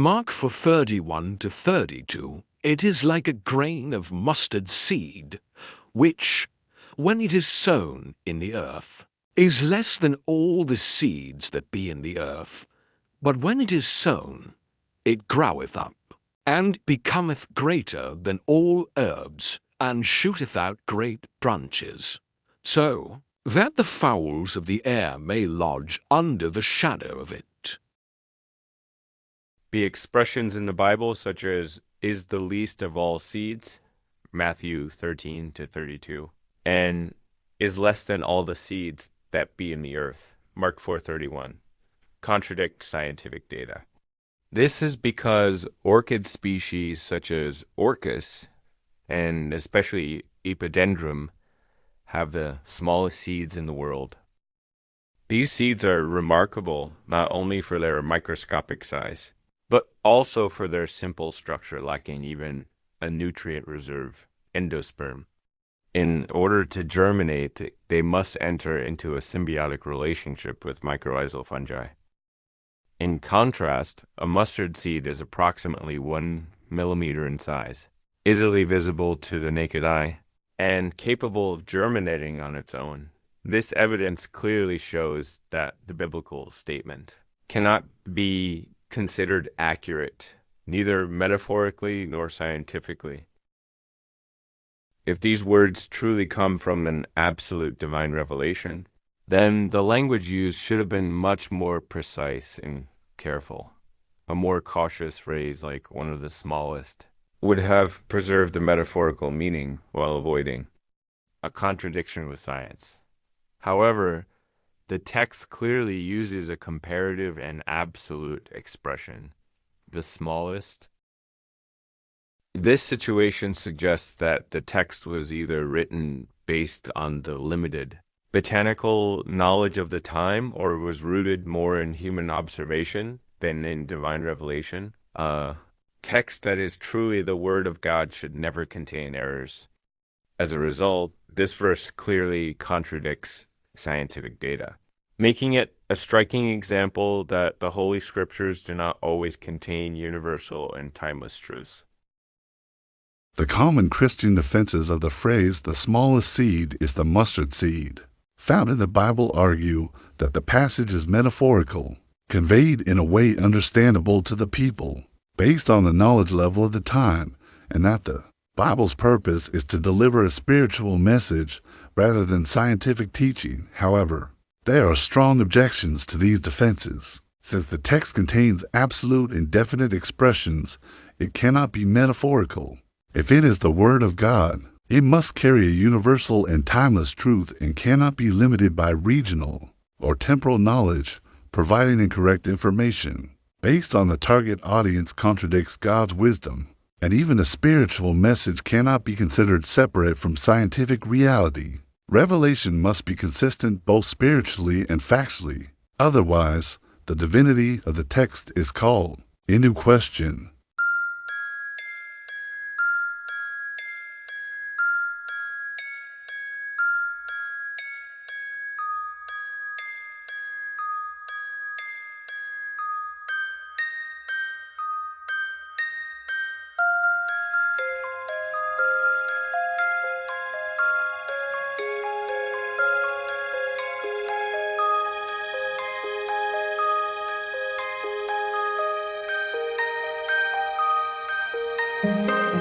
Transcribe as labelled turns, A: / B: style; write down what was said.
A: Mark 4:31 to 32, it is like a grain of mustard seed, which, when it is sown in the earth, is less than all the seeds that be in the earth. But when it is sown, it groweth up, and becometh greater than all herbs, and shooteth out great branches, so that the fowls of the air may lodge under the shadow of it.
B: The expressions in the Bible, such as is the least of all seeds, Matthew 13 to 32, and is less than all the seeds that be in the earth, Mark 4:31, contradict scientific data. This is because orchid species such as orchis, and especially Epidendrum, have the smallest seeds in the world. These seeds are remarkable not only for their microscopic size, but also for their simple structure lacking even a nutrient reserve, endosperm. In order to germinate, they must enter into a symbiotic relationship with mycorrhizal fungi. In contrast, a mustard seed is approximately 1 millimeter in size, easily visible to the naked eye, and capable of germinating on its own. This evidence clearly shows that the biblical statement cannot be considered accurate, neither metaphorically nor scientifically. If these words truly come from an absolute divine revelation, then the language used should have been much more precise and careful. A more cautious phrase like one of the smallest would have preserved the metaphorical meaning while avoiding a contradiction with science. However, the text clearly uses a comparative and absolute expression, the smallest. This situation suggests that the text was either written based on the limited botanical knowledge of the time or was rooted more in human observation than in divine revelation. A text that is truly the Word of God should never contain errors. As a result, this verse clearly contradicts scientific data, making it a striking example that the Holy Scriptures do not always contain universal and timeless truths.
C: The common Christian defenses of the phrase the smallest seed is the mustard seed found in the Bible argue that the passage is metaphorical, conveyed in a way understandable to the people, based on the knowledge level of the time, and that the Bible's purpose is to deliver a spiritual message rather than scientific teaching. However, there are strong objections to these defenses. Since the text contains absolute and definite expressions, it cannot be metaphorical. If it is the Word of God, it must carry a universal and timeless truth and cannot be limited by regional or temporal knowledge providing incorrect information. Based on the target audience contradicts God's wisdom, and even a spiritual message cannot be considered separate from scientific reality. Revelation must be consistent both spiritually and factually. Otherwise, the divinity of the text is called into question.
D: Thank you.